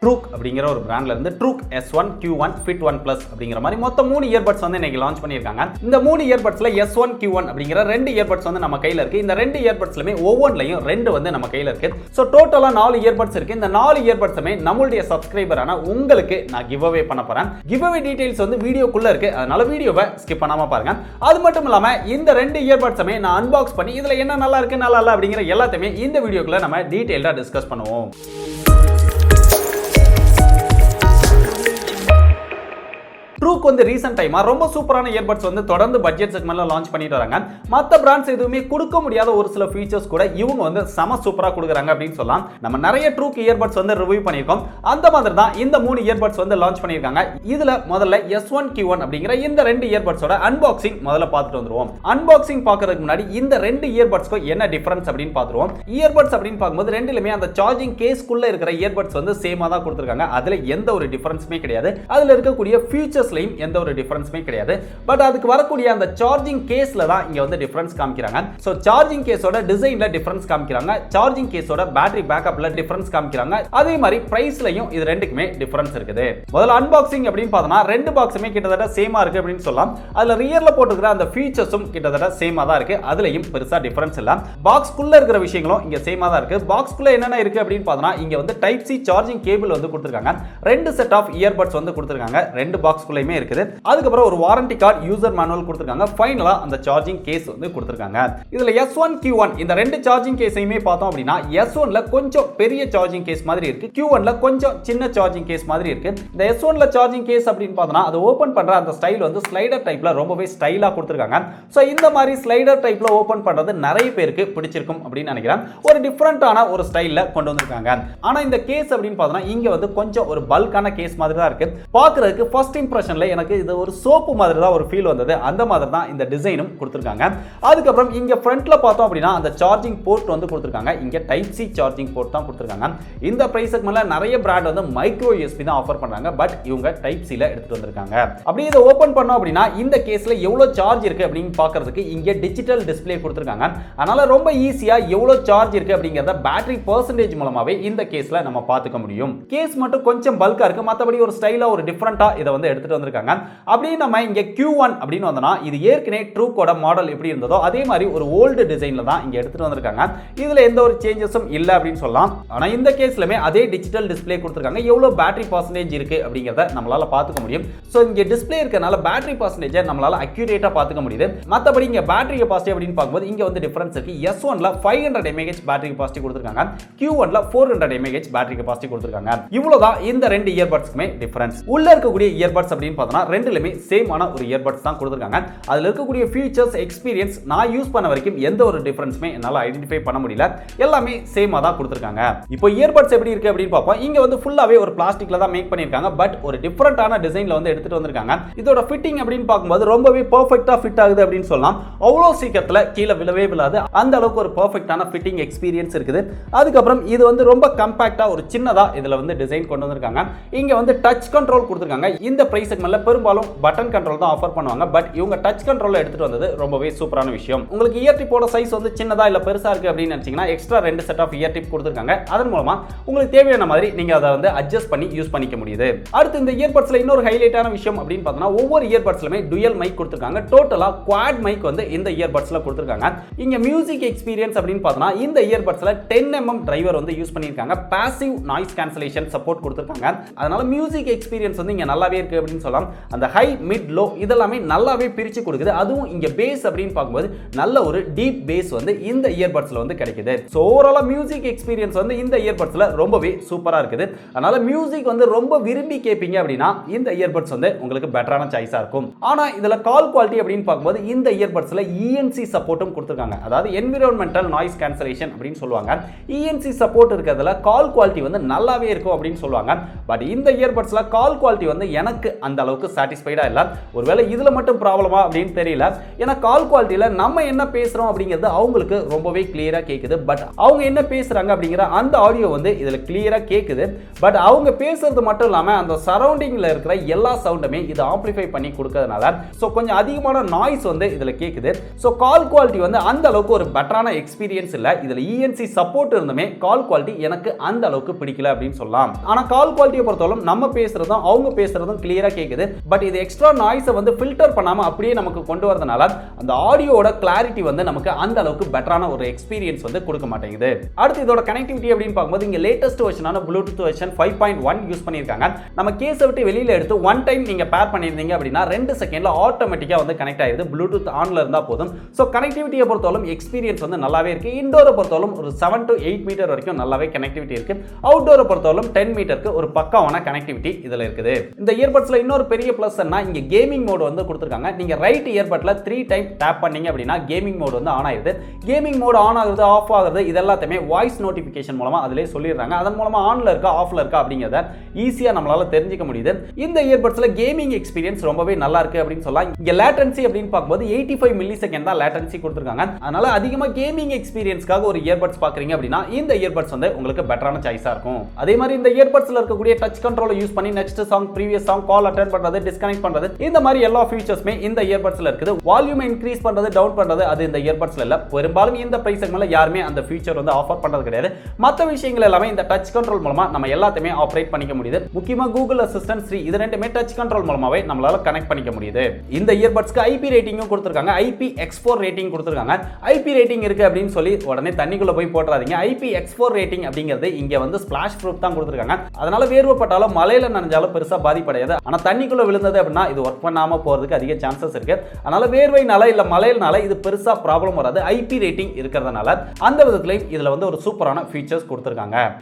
Truke அப்படிங்கிற ஒரு பிராண்ட்ல இருந்து Truke S1 Q1 Fit 1 Plus அப்படிங்கிற மாதிரி மொத்தம் 3 இயர்பட்ஸ் வந்து இன்னைக்கு லான்ச் பண்ணிருக்காங்க. இந்த 3 இயர்பட்ஸ்ல S1 Q1 அப்படிங்கிற 2 இயர்பட்ஸ் வந்து நம்ம கையில இருக்கு. இந்த 2 இயர்பட்ஸ்லமே ஒவ்வொன்றையும் 2 வந்து நம்ம கையில இருக்கு. சோ டோட்டலா 4 இயர்பட்ஸ் இருக்கு. இந்த 4 இயர்பட்ஸ்மே நம்மளுடைய சப்ஸ்கிரைபரான உங்களுக்கு நான் கிவ் அவே பண்ண போறேன். கிவ் அவே டீடைல்ஸ் வந்து வீடியோக்குள்ள இருக்கு. அதனால வீடியோவை ஸ்கிப் பண்ணாம பாருங்க. அது மட்டும் இல்லாம இந்த 2 இயர்பட்ஸ்மே நான் அன்பாக்ஸ் பண்ணி இதுல என்ன நல்லா இருக்கு நல்லா இல்ல அப்படிங்கிற எல்லாத்தையுமே இந்த வீடியோக்குள்ள நம்ம டீடைலா டிஸ்கஸ் பண்ணுவோம். Truke வந்து ரீசன்ட் டைமா ரொம்ப சூப்பரான இயர்பட்ஸ் வந்து தொடர்ந்து பட்ஜெட் செக்மெண்ட்ல லான்ச் பண்ணிட்டு வராங்க. மத்த பிராண்ட்ஸ் எதுவுமே கொடுக்க முடியாத ஒரு சில ஃபீச்சர்ஸ் கூட இவங்க வந்து செம சூப்பரா கொடுக்குறாங்க அப்படின்னு சொல்லலாம். நம்ம நிறைய Truke இயர்பட்ஸ் வந்து ரிவ்யூ பண்ணியிருக்கோம். அந்த மாதிரி தான் இந்த 3 இயர்பட்ஸ் வந்து லான்ச் பண்ணியிருக்காங்க. இதுல முதல்ல S1 Q1 அப்படிங்கிற இந்த 2 இயர்பட்ஸோட அன்பாக்சிங் முதல்ல பார்த்துட்டு வந்துருவோம். அன்பாக்சிங் பார்க்கறதுக்கு முன்னாடி இந்த 2 இயர்பட்ஸ்க்கும் என்ன டிஃபரன்ஸ் அப்படின்னு பார்த்துருவோம். இயர்பட்ஸ் அப்படின்னு பார்க்கும்போது ரெண்டுலயுமே அந்த சார்ஜிங் கேஸ்க்குள்ள இருக்கிற இயர்பட்ஸ் வந்து சேமா தான் கொடுத்துருக்காங்க. அதுல எந்த ஒரு டிஃபரன்ஸுமே கிடையாது. அதுல இருக்கக்கூடிய ஃபீச்சர்ஸ் எந்த ஒரு டிஃபரன்ஸுமே கிடையாது. பட் அதுக்கு வரக்கூடிய அந்த சார்ஜிங் கேஸ்ல தான் இங்க வந்து டிஃபரன்ஸ் காமிக்கிறாங்க. சோ சார்ஜிங் கேஸோட டிசைன்ல டிஃபரன்ஸ் காமிக்கிறாங்க. சார்ஜிங் கேஸோட பேட்டரி பேக்கப்ல டிஃபரன்ஸ் காமிக்கிறாங்க. அதே மாதிரி பிரைஸ்லயும் இது ரெண்டுக்குமே டிஃபரன்ஸ் இருக்குது. முதல்ல அன்பாக்சிங் அப்படின்னு பார்த்தோம்னா ரெண்டு பாக்ஸுமே கிட்டத்தட்ட சேமா இருக்கு அப்படின்னு சொல்லலாம். அதுல ரியர்ல போட்டுக்கிற அந்த ஃபீச்சர்ஸும் கிட்டத்தட்ட சேமா தான் இருக்கு. அதுலயும் பெருசா டிஃபரன்ஸ் இல்ல. பாக்ஸ்க்குள்ள இருக்கிற விஷயங்களும் இங்க சேமா தான் இருக்கு. பாக்ஸ்க்குள்ள என்னென்ன இருக்கு அப்படின்னு பார்த்தோம்னா இங்க வந்து டைப் சி சார்ஜிங் கேபிள் வந்து கொடுத்திருக்காங்க. 2 செட் ஆஃப் இயர்பட்ஸ் வந்து கொடுத்திருக்காங்க. 2 பாக்ஸ்க்குள்ளேயுமே இருக்குது. அதுக்கப்புறம் ஒரு வாரண்டி கார்டு, யூசர் மேனுவல் கொடுத்திருக்காங்க. ஃபைனலா அந்த சார்ஜிங் கேஸ் வந்து கொடுத்திருக்காங்க. இதுல S1 Q1 இந்த 2 சார்ஜிங் கேஸையுமே பார்த்தோம் அப்படின்னா S1 ல கொஞ்சம் பெரிய சார்ஜிங் கேஸ் மாதிரி இருக்கு. Q1 ல கொஞ்சம் சின்ன சார்ஜிங் கேஸ் மாதிரி இருக்கு. இந்த S1 ல சார்ஜிங் கேஸ் அப்படின்னு பார்த்தோம்னா அது ஓபன் பண்ற அந்த ஸ்டைல் வந்து ஸ்லைடர் டைப்ல ரொம்பவே ஸ்டைலா கொடுத்திருக்காங்க. சோ இந்த மாதிரி ஸ்லைடர் டைப்ல ஓபன் பண்றது நிறைய பேருக்கு பிடிச்சிருக்கும் அப்படின்னு நினைக்கிறேன். ஒரு டிஃபரண்டான ஒரு ஸ்டைல்ல கொண்டு வந்திருக்காங்க. ஆனா இந்த கேஸ் அப்படின்னு பார்த்தோம்னா இங்க வந்து கொஞ்சம் ஒரு பல்கான கேஸ் மாதிரி தான் இருக்கு. பார்க்கிறதுக்கு ஃபர்ஸ்ட் இம்ப்ரஷன்ல எனக்கு இது ஒரு சோப்பு மாதிரி தான் ஒரு ஃபீல் வந்தது. அந்த மாதிரி தான் இந்த டிசைனும் கொடுத்திருக்காங்க. அதுக்கப்புறம் இங்க ஃப்ரண்ட்ல பார்த்தோம் அப்படின்னா அந்த சார்ஜிங் போர்ட் வந்து கொடுத்திருக்காங்க. இங்க டைப் சி சார்ஜிங் போர்ட் தான் கொடுத்திருக்காங்க. இந்த பிரைஸ்க்கு மேல நிறைய பிராண்ட் வந்து மைக்ரோ யூஎஸ்பி தான் ஆஃபர் பண்றாங்க. பட் இவங்க டைப் சி ல எடுத்துட்டு வந்திருக்காங்க. அப்படியே இதை ஓபன் பண்ணோம் அப்படின்னா இந்த கேஸ்ல எவ்வளவு சார்ஜ் இருக்கு அப்படின்னு பார்க்கிறதுக்கு இங்க டிஜிட்டல் டிஸ்ப்ளே கொடுத்திருக்காங்க. அதனால ரொம்ப ஈஸியா எவ்வளவு சார்ஜ் இருக்கு அப்படிங்கறத பேட்டரி பெர்சன்டேஜ் மூலமாவே இந்த கேஸ்ல நம்ம பார்த்துக்க முடியும். கேஸ் மட்டும் கொஞ்சம் பல்கா இருக்கு. மத்தபடி ஒரு ஸ்டைலா ஒரு டிஃபரண்டா இதை வந்து எடுத்துட்டு வந்திருக்காங்க. அப்படியே நம்ம இங்க Q1 அப்படின்னு வந்தனா இது ஏற்கனவே Trukeோட மாடல் எப்படி இருந்ததோ அதே மாதிரி ஒரு ஓல்ட் டிசைன்ல தான் இங்க எடுத்துட்டு வந்திருக்காங்க. இதுல எந்த ஒரு சேஞ்சஸும் இல்ல அப்படின்னு சொல்லலாம். ஆனா இந்த கேஸ்லமே அதே டிஜிட்டல் டிஸ்ப்ளே கொடுத்திருக்காங்க. எவ்வளவு பேட்டரி பெர்சன்டேஜ் இருக்கு அப்படிங்கறத நம்மளால பாத்துக்க முடியும். சோ இங்க டிஸ்ப்ளே இருக்கனால பேட்டரி பெர்சன்டேஜ் நம்மளால அக்யூரேட்டா பாத்துக்க முடியுது. மத்தபடி இங்க பேட்டரி கெபாசிட்டி அப்படின்னு பாக்கும்போது இங்க வந்து டிஃபரன்ஸ் இருக்கு. S1 ல 500 mAh பேட்டரி கெபாசிட்டி கொடுத்திருக்காங்க. Q1 ல 400 mAh பேட்டரி கெபாசிட்டி கொடுத்திருக்காங்க. இவ்வளவுதான் இந்த 2 இயர்பட்ஸ்க்குமே டிஃபரன்ஸ். உள்ள இருக்கக்கூடிய இயர்பட்ஸ் அப்படின்னு பார்த்தோம்னா ரெண்டுலயுமே சேம் ஆன ஒரு இயர்பட்ஸ் தான் கொடுத்திருக்காங்க. அதுல இருக்கக்கூடிய ஃபீச்சர்ஸ் எக்ஸ்பீரியன்ஸ் நான் யூஸ் பண்ண வரைக்கும் எந்த ஒரு டிஃபரன்ஸுமே என்னால ஐடென்டிஃபை பண்ண முடியல. எல்லாமே சேமா தான் கொடுத்திருக்காங்க. இப்போ இயர்பட்ஸ் எப்படி இருக்கு அப்படின்னு பார்ப்போம். இங்க வந்து ஃபுல்லாவே ஒரு பிளாஸ்டிக்ல தான் மேக் பண்ணிருக்காங்க. பட் ஒரு டிஃபரண்டான டிசைன்ல வந்து எடுத்துட்டு வந்திருக்காங்க. இதோட ஃபிட்டிங் அப்படின்னு பார்க்கும்போது ரொம்பவே பெர்ஃபெக்ட்டா ஃபிட் ஆகுது அப்படின்னு சொல்லலாம். அவ்வளவு சீக்கிரத்துல கீழே விழவே விழாது. அந்த அளவுக்கு ஒரு பெர்ஃபெக்ட்டான ஃபிட்டிங் எக்ஸ்பீரியன்ஸ் இருக்குது. அதுக்கப்புறம் இது வந்து ரொம்ப கம்பாக்ட்டா ஒரு சின்னதா இதுல வந்து டிசைன் கொண்டு வந்திருக்காங்க. இங்க வந்து டச் கண்ட்ரோல் கொடுத்திருக்காங்க. இந்த பிரைஸ் செக்மெண்ட்ல பெரும்பாலும் பட்டன் கண்ட்ரோல் தான் ஆஃபர் பண்ணுவாங்க. பட் இவங்க டச் கண்ட்ரோல்ல எடுத்துட்டு வந்தது ரொம்பவே சூப்பரான விஷயம். உங்களுக்கு இயர் டிப்போட சைஸ் வந்து சின்னதா இல்ல பெருசா இருக்கு அப்படின்னு நினைச்சீங்கன்னா extra 2 set of ear tip கொடுத்திருக்காங்க. அதன் மூலமா உங்களுக்கு தேவையான மாதிரி நீங்க அதை வந்து அட்ஜஸ்ட் பண்ணி யூஸ் பண்ணிக்க முடியுது. அடுத்து இந்த இயர்பட்ஸ்ல இன்னொரு ஹைலைட்டான விஷயம் அப்படின்னு பார்த்தோம்னா ஒவ்வொரு இயர்பட்ஸ்லமே டுயல் மைக் கொடுத்திருக்காங்க. டோட்டலா குவாட் மைக் வந்து இந்த இயர்பட்ஸ்ல கொடுத்திருக்காங்க. இங்க மியூசிக் எக்ஸ்பீரியன்ஸ் அப்படின்னு பார்த்தோம்னா இந்த இயர்பட்ஸ்ல 10mm டிரைவர் வந்து யூஸ் பண்ணிருக்காங்க. பாசிவ் நாய்ஸ் கேன்சலேஷன் சப்போர்ட் கொடுத்திருக்காங்க. அதனால மியூசிக் எக்ஸ்பீரியன்ஸ் வந்து இங்க நல்லாவே இருக்கு அப்படின்னு சொல்லலாம். அந்த ஹை மிட் லோ இதெல்லாமே நல்லாவே பிரிச்சு கொடுக்குது. அதுவும் இங்க பேஸ் அப்படின்னு பார்க்கும்போது நல்ல ஒரு டீப் பேஸ் வந்து இந்த இயர்பட்ஸ்ல வந்து கிடைக்குது. சோ ஓவராலா மியூசிக் எக்ஸ்பீரியன்ஸ் வந்து இந்த இயர்பட்ஸ்ல ரொம்பவே சூப்பரா இருக்குது. அதனால மியூசிக் வந்து ரொம்ப விரும்பி கேட்பீங்க அப்படின்னா இந்த இயர்பட்ஸ் வந்து உங்களுக்கு பெட்டரான சாய்ஸா இருக்கும். ஆனா இதுல கால் குவாலிட்டி அப்படின்னு பார்க்கும்போது இந்த இயர்பட்ஸ்ல ENC சப்போர்ட்டும் கொடுத்திருக்காங்க. அதாவது என்விரான்மெண்டல் நாய்ஸ் கேன்சலேஷன் அப்படின்னு சொல்லுவாங்க. ENC சப்போர்ட் இருக்கிறதுல கால் குவாலிட்டி வந்து நல்லாவே இருக்கும் அப்படின்னு சொல்லுவாங்க. பட் இந்த இயர்பட்ஸ்ல கால் குவாலிட்டி வந்து எனக்கு அந்த அளவுக்கு சாட்டிஸ்ஃபைடா இல்ல. ஒருவேளை இதுல மட்டும் ப்ராப்ளமா அப்படின்னு தெரியல. ஏன்னா கால் குவாலிட்டியில நம்ம என்ன பேசுறோம் அப்படிங்கிறது அவங்களுக்கு ரொம்பவே கிளியரா கேக்குது. பட் அவங்க என்ன பேசுறாங்க அப்படிங்கிற அந்த ஆடியோ வந்து இதுல கிளியரா கேக்குது. பட் அவங்க பேசுறது மட்டும் இல்லாம அந்த சரௌண்டிங்ல இருக்கிற எல்லா சவுண்டுமே இது ஆம்பிளிஃபை பண்ணி கொடுக்கிறதுனால சோ கொஞ்சம் அதிகமான நாய்ஸ் வந்து இதுல கேக்குது. சோ கால் குவாலிட்டி வந்து அந்த அளவுக்கு ஒரு பெட்டரான எக்ஸ்பீரியன்ஸ் இல்ல. இதுல இஎன்சி சப்போர்ட் இருந்துமே கால் குவாலிட்டி எனக்கு அந்த அளவுக்கு பிடிக்கல அப்படின்னு சொல்லலாம். ஆனா கால் குவாலிட்டியை பொறுத்தவரை நம்ம பேசுறதும் அவங்க பேசுறதும் கிளியரா கேக்குது. பட் இது எக்ஸ்ட்ரா நாய்ஸை வந்து ஃபில்டர் பண்ணாம அப்படியே நமக்கு கொண்டு வரதுனால அந்த ஆடியோட கிளாரிட்டி வந்து நமக்கு அந்த அளவுக்கு பெட்டரான ஒரு எக்ஸ்பீரியன்ஸ் வந்து கொடுக்க மாட்டேங்குது. அடுத்து இதோட கனெக்டிவிட்டி அப்படின்னு பார்க்கும்போது இங்க லேட்டஸ்ட் வெர்ஷனான ப்ளூடூத் வெர்ஷன் 5.1 யூஸ் பண்ணிருக்காங்க. நம்ம கேஸை விட்டு வெளியில எடுத்து ஒன் டைம் நீங்க பேர் பண்ணிருந்தீங்க அப்படின்னா 2 செகண்ட்ல ஆட்டோமேட்டிக்கா வந்து கனெக்ட் ஆயிருது. ப்ளூடூத் ஆன்ல இருந்தா போதும். சோ கனெக்டிவிட்டியை பொறுத்தவரை எக்ஸ்பீரியன்ஸ் வந்து நல்லாவே இருக்கு. இன்டோரை பொறுத்தவரை ஒரு 7 to 8 மீட்டர் வரைக்கும் நல்லாவே கனெக்டிவிட்டி இருக்கு. அவுட்டோரை பொறுத்தவரை 10 மீட்டருக்கு ஒரு பக்காவான கனெக்டிவிட்டி இதுல இருக்குது. இந்த இயர்பட்ஸ்ல இன்னொரு பெரிய பிளஸ் என்ன, இங்க கேமிங் மோட் வந்து கொடுத்திருக்காங்க. நீங்க ரைட் இயர்பட்ல 3 டைம் டேப் பண்ணீங்க அப்படின்னா கேமிங் மோட் வந்து ஆன் ஆயிருது. கேமிங் மோட் ஆன் ஆகுது, ஆஃப் ஆகுது, இதெல்லாத்தையுமே வாய்ஸ் நோட்டிபிகேஷன் மூலமா அதிலே சொல்லிடுறாங்க. அதன் மூலமா ஆன்ல இருக்கா ஆஃப்ல இருக்கா அப்படிங்கறத ஈஸியா நம்மளால தெரிஞ்சுக்க முடியுது. இந்த இயர்பட்ஸ்ல கேமிங் எக்ஸ்பீரியன்ஸ் ரொம்பவே நல்லா இருக்கு அப்படின்னு சொல்லலாம். இங்க லேட்டன்சி அப்படின்னு பார்க்கும்போது 85 மில்லி செகண்ட் தான் லேட்டன்சி கொடுத்திருக்காங்க. அதனால அதிகமா கேமிங் எக்ஸ்பீரியன்ஸ்க்காக ஒரு இயர்பட்ஸ் பாக்குறீங்க அப்படின்னா இந்த இயர்பட்ஸ் வந்து உங்களுக்கு பெட்டரான சாய்ஸா இருக்கும். அதே மாதிரி இந்த இயர்பட்ஸ்ல இருக்கக்கூடிய டச் கண்ட்ரோலை யூஸ் பண்ணி next song, previous song, call attend பண்றது, டிஸ்கனெக்ட் பண்றது, இந்த மாதிரி எல்லா ஃபீச்சர்ஸ்மே இந்த இயர்பட்ஸ்ல இருக்குது. வால்யூம் இன்க்ரீஸ் பண்றது, டவுன் பண்றது அது இந்த இயர்பட்ஸ்ல இல்ல. பெரும்பாலும் இந்த பிரைஸ் செக்மென்ட்ல யாருமே அந்த ஃபீச்சர் வந்து ஆஃபர் பண்றது கிடையாது. மற்ற விஷயங்கள் எல்லாமே இந்த டச் கண்ட்ரோல் மூலமா நம்ம எல்லாத்தையுமே ஆபரேட் பண்ணிக்க முடியுது. முக்கியமா கூகுள் அசிஸ்டன்ட், ஸ்ரீ இது ரெண்டுமே டச் கண்ட்ரோல் மூலமாவே நம்மளால கனெக்ட் பண்ணிக்க முடியுது. இந்த இயர்பட்ஸ்க்கு ஐபி ரேட்டிங்கும் கொடுத்திருக்காங்க. IPX4 ரேட்டிங் கொடுத்திருக்காங்க. ஐபி ரேட்டிங் இருக்கு அப்படின்னு சொல்லி உடனே தண்ணிக்குள்ள போய் போட்றாதீங்க. IPX4 ரேட்டிங் அப்படிங்கிறது இங்க வந்து ஸ்பிளாஷ் ப்ரூஃப் தான் கொடுத்திருக்காங்க. அதனால வேர்வைப்பட்டாலும் மலையில நனைஞ்சாலும் பெருசா பாதிப்படையாது. ஆனா தண்ணிக்குள்ள விழுந்தது அப்படின்னா இது ஒர்க் பண்ணாம போறதுக்கு அதிக சான்சஸ் இருக்கு. அதனால வேர்வைனால இல்ல மலையினால இது பெருசா ப்ராப்ளம் வராது. ஐபி ரேட்டிங் இருக்கிறதுனால அந்த விதத்திலையும் இதுல வந்து ஒரு சூப்பரான ஃபீச்சர்ஸ் கொடுத்திருக்காங்க.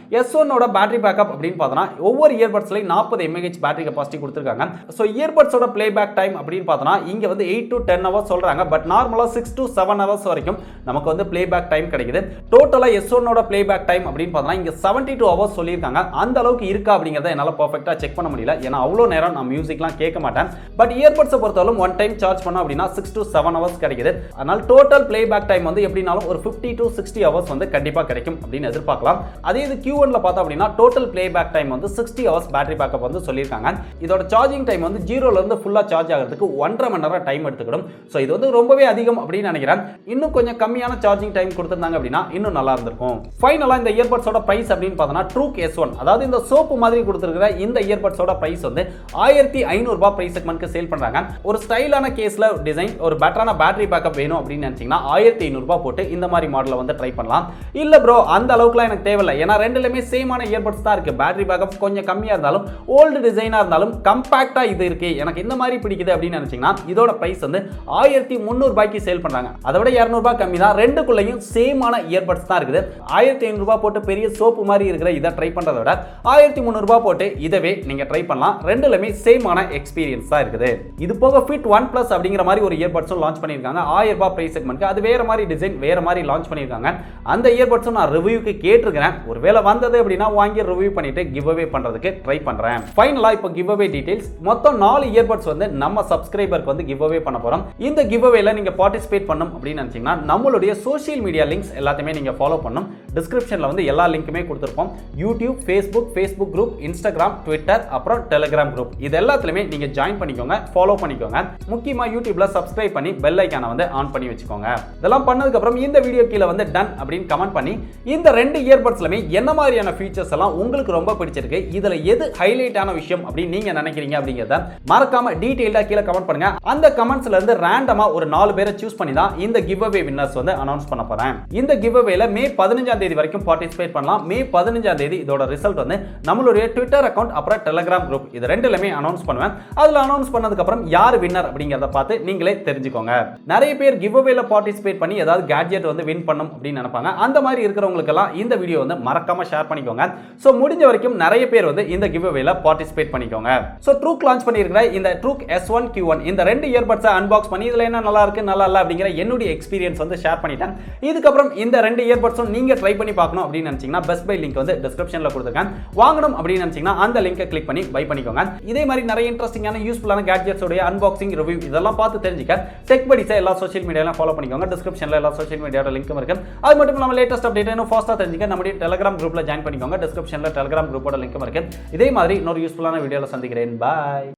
S1 ஓட பேட்டரி பேக்கப் அப்படின்னு பார்த்தோம்னா ஒவ்வொரு இயர்பட்ஸ்லயும் 40 mAh பேட்டரி கெபாசிட்டி கொடுத்திருக்காங்க. சோ இயர்பட்ஸோட ப்ளே பேக் டைம் அப்படின்னு பார்த்தோம்னா இங்க வந்து 8 to 10 hours சொல்றாங்க. பட் நார்மலா 6 to 7 hours வரைக்கும் நமக்கு வந்து ப்ளே பேக் டைம் கிடைக்குது. டோட்டலா S1 ஓட ப்ளே பேக் டைம் அப்படின்னு பார்த்தோம்னா இங்க 72 hours சொல்லியிருக்காங்க. அந்த அளவுக்கு இருக்கா அப்படிங்கறத என்னால பெர்ஃபெக்ட்டா செக் பண்ண முடியல. ஏன்னா அவ்வளவு நேரம் நான் மியூசிக்லாம் கேட்க மாட்டேன். பட் இயர்பட்ஸை பொறுத்தவரை ஒன் டைம் சார்ஜ் பண்ணோம் அப்படின்னா 6 to 7 hours கிடைக்குது. அதனால டோட்டல் ப்ளே பேக் டைம் வந்து எப்படினாலும் ஒரு 50 to 60 hours வந்து கண்டிப்பா கிடைக்கும் அப்படின்னு எதிர்பார்க்கலாம். அதே இது Q1ல பார்த்தா அப்படின்னா டோட்டல் ப்ளே பேக் டைம் வந்து 60 hours பேட்டரி பேக்கப் வந்து சொல்லியிருக்காங்க. இதோட சார்ஜிங் டைம் வந்து 0ல இருந்து ஃபுல்லா சார்ஜ் ஆகிறதுக்கு 1.5 மணி நேரம் டைம் எடுத்துக்கிடும். சோ இது வந்து ரொம்பவே அதிகம் அப்படின்னு நினைக்கிறேன். இன்னும் கொஞ்சம் கம்மியான சார்ஜிங் டைம் கொடுத்திருந்தாங்க அப்படின்னா இன்னும் நல்லா இருந்திருக்கும். ஃபைனலா இந்த இயர்பட்ஸோட பிரைஸ் அப்படின்னு பார்த்தோம்னா Truke S1 அதாவது இந்த சோப்பு மாதிரி கொடுத்திருக்கிற இந்த இயர்பட்ஸோட பிரைஸ் வந்து 1500 ரூபாய் பிரைஸ் செக்மென்ட்க்கு சேல் பண்றாங்க. ஒரு ஸ்டைலான கேஸ்ல டிசைன், ஒரு பெட்டரான பேட்டரி பேக்கப் வேணும் அப்படின்னு நினைச்சீங்கன்னா 1500 ரூபாய் போட்டு இந்த மாதிரி மாடலை வந்து ட்ரை பண்ணலாம். இல்ல ப்ரோ அந்த அளவுக்குலாம் எனக்கு தேவையில்லை, ஏன்னா ரெண்டுலயுமே சேமான இயர்பட்ஸ் தான் இருக்கு. பேட்டரி பேக்கப் கொஞ்சம் கம்மியா இருந்தாலும் ஓல்டு டிசைனா இருந்தாலும் கம்பாக்டா இது இருக்கு, எனக்கு இந்த மாதிரி பிடிக்குது அப்படின்னு நினைச்சீங்கன்னா இதோட பிரைஸ் வந்து 1300 ரூபாய்க்கு சேல் பண்றாங்க. அதை விட 200 ரூபாய் கம்மி தான். ரெண்டுக்குள்ளேயும் சேமான இயர்பட்ஸ் தான் இருக்குது. 1500 ரூபாய் போட்டு பெரிய சோப்பு மாதிரி இருக்கிற இதை ட்ரை பண்றதை விட 1300 ரூபாய் போட்டு இதவே நீங்க ட்ரை பண்ணலாம். ரெண்டுலயுமே சேமான எக்ஸ்பீரியன்ஸ் தான் இருக்குது. இது போக Fit One Plus அப்படிங்கிற மாதிரி ஒரு இயர்பட்ஸும் லான்ச் பண்ணிருக்காங்க. 1000 ரூபாய் பிரைஸ் செக்மென்ட்க்கு. அது வேற மாதிரி டிசைன், வேற மாதிரி லான்ச் பண்ணிருக்காங்க. அந்த இயர்பட்ஸும் நான் ரிவ்யூக்கு கேட்டிருக்கிறேன். ஒருவேளை வந்தது அப்படின்னா வாங்கி ரிவ்யூ பண்ணிட்டு கிவ் அவே பண்றதுக்கு ட்ரை பண்றேன். ஃபைனலா இப்போ கிவ் அவே டீடைல்ஸ். மொத்தம் 4 இயர்பட்ஸ் வந்து நம்ம சப்ஸ்கிரைபருக்கு வந்து கிவ் அவே பண்ண போறோம். இந்த கிவ் அவேல நீங்க பார்ட்டிசிபேட் பண்ணனும் அப்படின்னு நினைச்சீங்கன்னா நம்மளுடைய சோஷியல் மீடியா லிங்க்ஸ் எல்லாத்தையுமே நீங்க ஃபாலோ பண்ணனும். டிஸ்கிரிப்ஷன்ல வந்து எல்லா லிங்க்குமே கொடுத்திருப்போம். YouTube, Facebook group, Instagram, Twitter, அப்புறம் டெலிகிராம் குரூப், இது எல்லாத்துலயுமே நீங்க ஜாயின் பண்ணிக்கோங்க, ஃபாலோ பண்ணிக்கோங்க. முக்கியமா யூடியூப்ல சப்ஸ்கிரைப் பண்ணி பெல் ஐகானை வந்து ஆன் பண்ணி வச்சுக்கோங்க. இதெல்லாம் பண்ணதுக்கு அப்புறம் இந்த வீடியோ கீழ வந்து டன் அப்படின்னு கமெண்ட் பண்ணி இந்த 2 இயர்பட்ஸ்லமே என்ன மாதிரியான ஃபீச்சர்ஸ் எல்லாம் உங்களுக்கு ரொம்ப பிடிச்சிருக்கு, இதுல எது ஹைலைட்டான விஷயம் அப்படின்னு நீங்க நினைக்கிறீங்க அப்படிங்கறத மறக்காம டீடைலா கீழ கமெண்ட் பண்ணுங்க. அந்த கமெண்ட்ஸ்ல இருந்து ரேண்டமா ஒரு 4 பேரை சூஸ் பண்ணி தான் இந்த கிவ் அவே வின்னர்ஸ் வந்து அனௌன்ஸ் பண்ண போறேன். இந்த கிவ் அவேல மே 15ஆம் தேதி வரைக்கும் பார்ட்டிசிபேட் பண்ணலாம். மே 15ஆம் தேதி இதோட ரிசல்ட் வந்து நம்மளுடைய ட்விட்டர் அக்கவுண்ட் அப்புறம் டெலிகிராம் குரூப் இது ரெண்டுலயுமே அனௌன்ஸ் பண்ணுவேன். அதுல அனௌன்ஸ் பண்ணதுக்கு அப்புறம் யார் வின்னர் அப்படிங்கறத பார்த்து நீங்களே தெரிஞ்சுக்கோங்க. நிறைய பேர் கிவ் அவேல பார்ட்டிசிபேட் பண்ணி ஏதாவது கேட்ஜெட் வந்து வின் பண்ணனும் அப்படின்னு நினைப்பாங்க. அந்த மாதிரி இருக்கிறவங்களுக்கு எல்லாம் இந்த வீடியோ வந்து மறக்காம ஷேர் பண்ணிக்கோங்க. சோ முடிஞ்ச வரைக்கும் நிறைய பேர் வந்து இந்த கிவ் அவேல பார்ட்டிசிபேட் பண்ணிக்கோங்க. சோ Truke லான்ச் பண்ணியிருக்கிற இந்த Truke S1 Q1 இந்த 2 இயர்பட்ஸை அன்பாக்ஸ் பண்ணி இதுல என்ன நல்லா இருக்கு நல்லா இல்ல அப்படிங்கிற என்னுடைய எக்ஸ்பீரியன்ஸ் வந்து ஷேர் பண்ணிட்டேன். இதுக்கப்புறம் இந்த 2 இயர்பட்ஸும் நீங்க ட்ரை பண்ணி பார்க்கணும் அப்படின்னு நினைச்சீங்கன்னா பெஸ்ட் பை லிங்க் வந்து டிஸ்கிரிப்ஷன்ல கொடுத்துருக்கேன். வாங்கணும் அப்படின்னு நினைச்சீங்கன்னா அந்த லிங்கை கிளிக் பண்ணி பை பண்ணிக்கோங்க. இதே மாதிரி நிறைய இன்ட்ரெஸ்டிங்கான யூஸ்ஃபுல்லான கேட்ஜெட்ஸ் உடைய அன்பாக்சிங் ரிவ்யூ இதெல்லாம் பார்த்து தெரிஞ்சுக்க டெக் படிஸை எல்லா சோஷியல் மீடியாலாம் ஃபாலோ பண்ணிக்கோங்க. டிஸ்கிரிப்ஷனில் எல்லா சோஷியல் மீடியாவோட லிங்க்கும் இருக்கு. அது மட்டும் இல்லாமல் லேட்டஸ்ட் அப்டேட் இன்னும் ஃபாஸ்ட்டாக தெரிஞ்சுக்க நம்முடைய டெலிகிராம் குரூப்பில் ஜாயின் பண்ணிக்கோங்க. டிஸ்கிரிப்ஷனில் டெலிகிராம் குரூப்போட லிங்க்கும் இருக்கு. இதே மாதிரி இன்னொரு யூஸ்ஃபுல்லான வீடியோவில் சந்திக்கிறேன். பாய்.